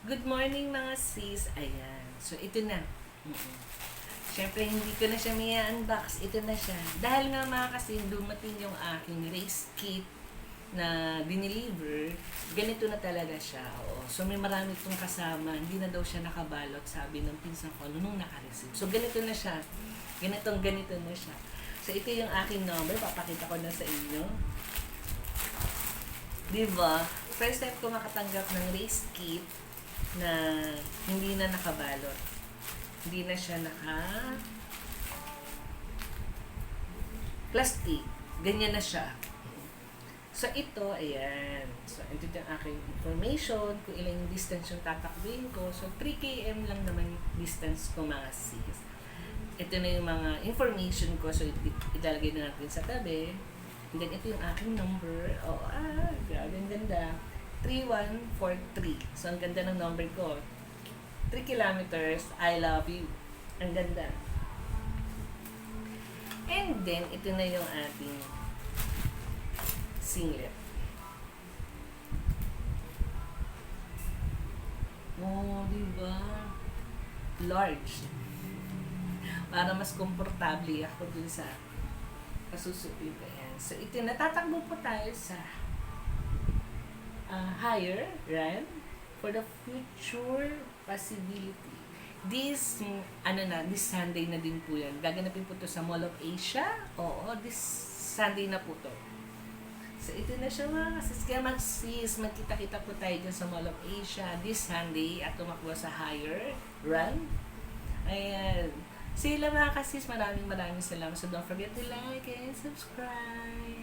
Good morning mga sis. Ayan. So, ito na. Siyempre, hindi ko na siya may unbox. Ito na siya. Dahil nga mga kasi dumating yung aking race kit na dineliver, ganito na talaga siya. Oo. So, may marami itong kasama. Hindi na daw siya nakabalot, sabi ng pinsan ko nung naka-receive. So, ganito na siya. Ganito na siya. So, ito yung aking number. Papakita ko na sa inyo. Diba? First time ko makatanggap ng race kit na hindi na nakabalot. Hindi na siya plastic. Ganyan na siya. So, ito, ayan. So, ito yung aking information, kung ilang distance yung tatakbuhin ko. So, 3 km lang naman yung distance ko mga sis. Ito na yung mga information ko. So, ilalagay na natin sa tabi. And then, ito yung aking number. Oh, grabe, ang ganda. 3143. So, ang ganda ng number ko. 3 kilometers, I love you. Ang ganda. And then, ito na yung ating singlet. Oh, diba? Large. Para mas komportable ako dun sa kasusuot ko yan. So, ito, natatakbo po tayo sa higher, right? For the future possibility. This Sunday na din po yan. Gaganapin po to sa Mall of Asia. Oo, this Sunday na po to. So, ito na siya mga sis. Kaya mag-sis, magkita-kita po tayo dyan sa Mall of Asia this Sunday at tumakbo sa higher run. Ayan. Sila mga kasis, maraming salamat. So, don't forget to like and subscribe.